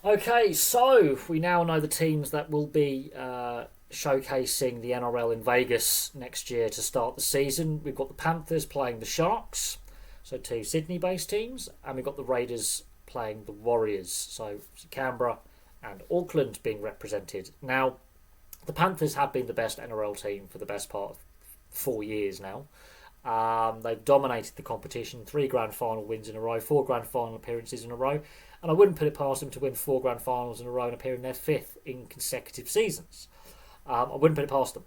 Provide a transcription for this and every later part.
Okay, so we now know the teams that will be showcasing the NRL in Vegas next year to start the season. We've got the Panthers playing the Sharks, so two Sydney-based teams, and we've got the Raiders playing the Warriors, so Canberra and Auckland being represented. Now, the Panthers have been the best NRL team for the best part of 4 years now. They've dominated the competition, 3 grand final wins in a row, 4 grand final appearances in a row, and I wouldn't put it past them to win 4 grand finals in a row and appear in their fifth in consecutive seasons. I wouldn't put it past them.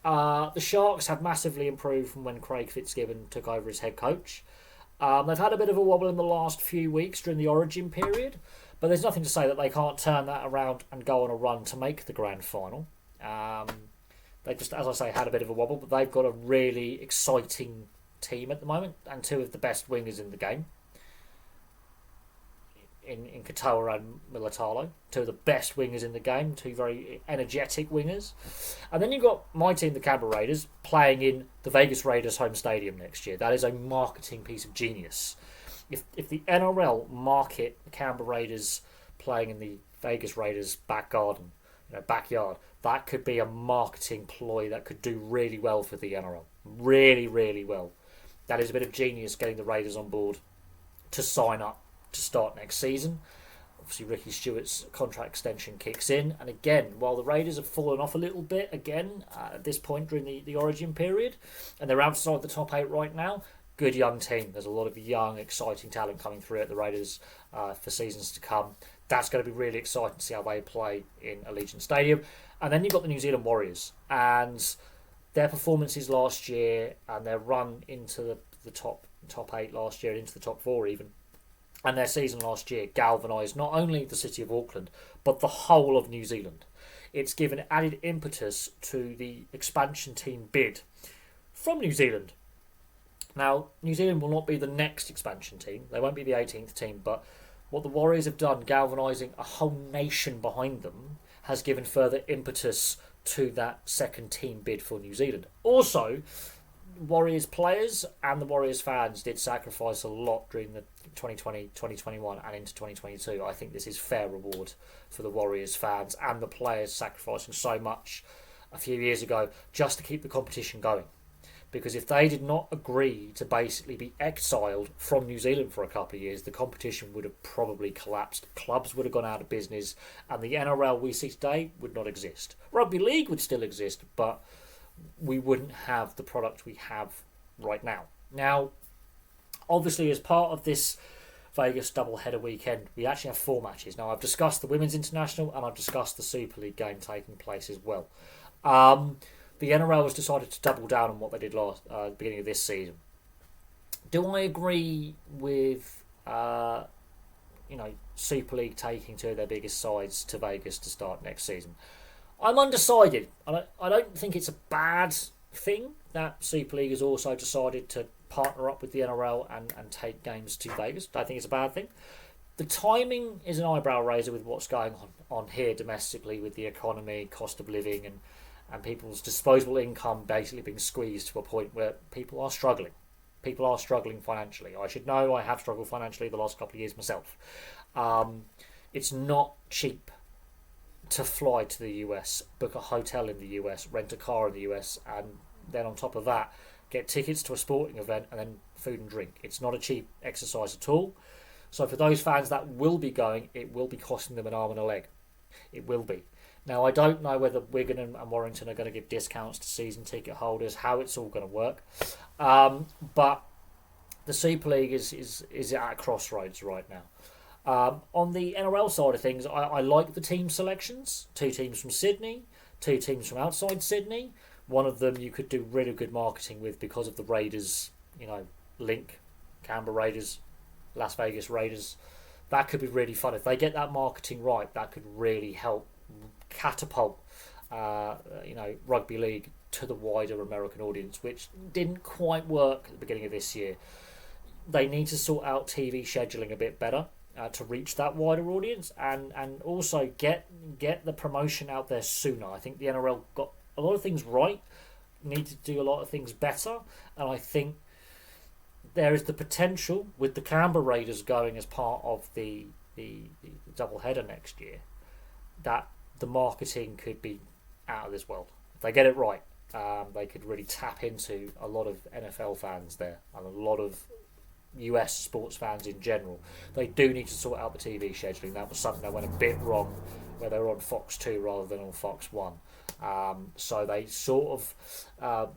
The Sharks have massively improved from when Craig Fitzgibbon took over as head coach. They've had a bit of a wobble in the last few weeks during the Origin period, but there's nothing to say that they can't turn that around and go on a run to make the grand final. They just, as I say, had a bit of a wobble, but they've got a really exciting team at the moment and two of the best wingers in the game. In Katoa and Militalo, two of the best wingers in the game, two very energetic wingers. And then you've got my team, the Canberra Raiders, playing in the Vegas Raiders home stadium next year. That is a marketing piece of genius. If the NRL market the Canberra Raiders playing in the Vegas Raiders back garden, backyard, that could be a marketing ploy that could do really well for the NRL. Really, really well. That is a bit of genius getting the Raiders on board to sign up to start next season. Obviously, Ricky Stewart's contract extension kicks in, and again, while the Raiders have fallen off a little bit again at this point during the Origin period, and they're outside the top 8 right now, good young team. There's a lot of young, exciting talent coming through at the Raiders for seasons to come. That's going to be really exciting to see how they play in Allegiant Stadium. And then you've got the New Zealand Warriors, and their performances last year and their run into the top 8 last year, into the top 4 even, and their season last year galvanised not only the city of Auckland, but the whole of New Zealand. It's given added impetus to the expansion team bid from New Zealand. Now, New Zealand will not be the next expansion team. They won't be the 18th team, but what the Warriors have done, galvanising a whole nation behind them, has given further impetus to that second team bid for New Zealand. Also, Warriors players and the Warriors fans did sacrifice a lot during the 2020, 2021 and into 2022. I think this is fair reward for the Warriors fans and the players sacrificing so much a few years ago just to keep the competition going. Because if they did not agree to basically be exiled from New Zealand for a couple of years, the competition would have probably collapsed. Clubs would have gone out of business, and the NRL we see today would not exist. Rugby league would still exist, but we wouldn't have the product we have right now. Now, obviously, as part of this Vegas doubleheader weekend, we actually have 4 matches. Now, I've discussed the Women's International and I've discussed the Super League game taking place as well. The NRL has decided to double down on what they did last beginning of this season. Do I agree with Super League taking 2 of their biggest sides to Vegas to start next season? I'm undecided. I don't think it's a bad thing that Super League has also decided to partner up with the NRL and take games to Vegas. I don't think it's a bad thing. The timing is an eyebrow raiser with what's going on here domestically with the economy, cost of living, and people's disposable income basically being squeezed to a point where people are struggling. People are struggling financially. I should know I have struggled financially the last couple of years myself. It's not cheap to fly to the US, book a hotel in the US, rent a car in the US, and then on top of that, get tickets to a sporting event and then food and drink. It's not a cheap exercise at all. So for those fans that will be going, it will be costing them an arm and a leg. It will be. Now, I don't know whether Wigan and Warrington are going to give discounts to season ticket holders, how it's all going to work. But the Super League is at a crossroads right now. On the NRL side of things, I like the team selections. 2 teams from Sydney, 2 teams from outside Sydney. One of them you could do really good marketing with because of the Raiders, link. Canberra Raiders, Las Vegas Raiders. That could be really fun. If they get that marketing right, that could really help catapult rugby league to the wider American audience, which didn't quite work at the beginning of this year. They need to sort out TV scheduling a bit better to reach that wider audience and also get the promotion out there sooner. I think the NRL got a lot of things right, need to do a lot of things better, and I think there is the potential with the Canberra Raiders going as part of the the double header next year, that the marketing could be out of this world. If they get it right, they could really tap into a lot of NFL fans there and a lot of US sports fans in general. They do need to sort out the TV scheduling. That was something that went a bit wrong, where they were on Fox 2 rather than on Fox 1. So they sort of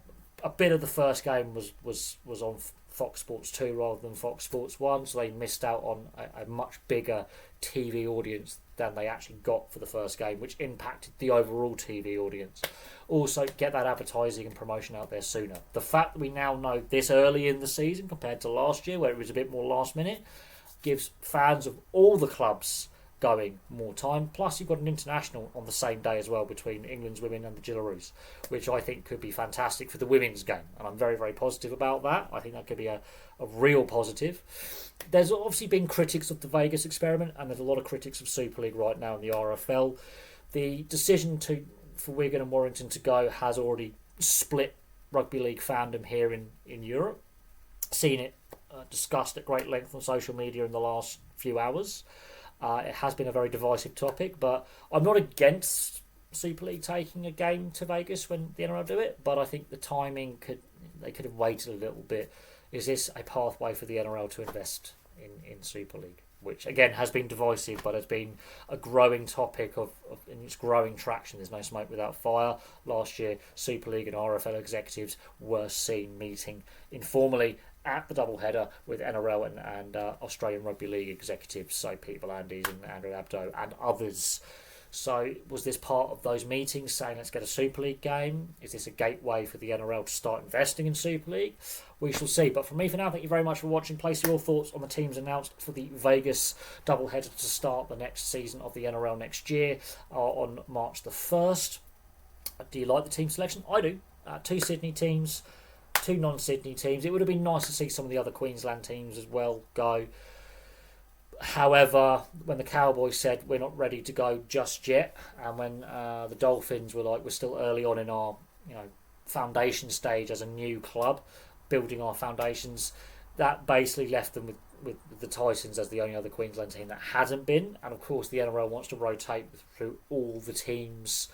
a bit of the first game was on Fox Sports 2 rather than Fox Sports 1, so they missed out on a much bigger TV audience than they actually got for the first game, which impacted the overall TV audience. Also, get that advertising and promotion out there sooner. The fact that we now know this early in the season compared to last year, where it was a bit more last minute, gives fans of all the clubs going more time. Plus, you've got an international on the same day as well between England's women and the Jillaroos, which I think could be fantastic for the women's game. And I'm very, very positive about that. I think that could be a real positive. There's obviously been critics of the Vegas experiment, and there's a lot of critics of Super League right now in the RFL. The decision for Wigan and Warrington to go has already split rugby league fandom here in Europe. Seen it discussed at great length on social media in the last few hours. It has been a very divisive topic, but I'm not against Super League taking a game to Vegas when the NRL do it, but I think the timing they could have waited a little bit. Is this a pathway for the NRL to invest in Super League? Which again has been divisive, but has been a growing topic in its growing traction. There's no smoke without fire. Last year, Super League and RFL executives were seen meeting informally at the doubleheader with NRL and Australian Rugby League executives, so Pete V'landys and Andrew Abdo and others. So was this part of those meetings saying let's get a Super League game? Is this a gateway for the NRL to start investing in Super League? We shall see. But from me for now, thank you very much for watching. Place your thoughts on the teams announced for the Vegas doubleheader to start the next season of the NRL next year on March the 1st. Do you like the team selection? I do. 2 Sydney teams, 2 non-Sydney teams. It would have been nice to see some of the other Queensland teams as well go. However, when the Cowboys said we're not ready to go just yet, and when the Dolphins were like we're still early on in our foundation stage as a new club, building our foundations, that basically left them with the Titans as the only other Queensland team that hasn't been. And of course, the NRL wants to rotate through all the teams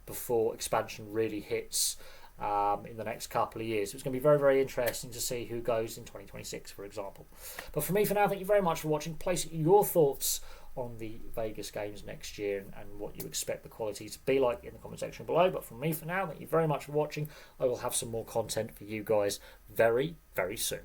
before expansion really hits. In the next couple of years. It's going to be very, very interesting to see who goes in 2026, for example. But for me, for now, thank you very much for watching. Place your thoughts on the Vegas games next year and what you expect the quality to be like in the comment section below. But from me, for now, thank you very much for watching. I will have some more content for you guys very, very soon.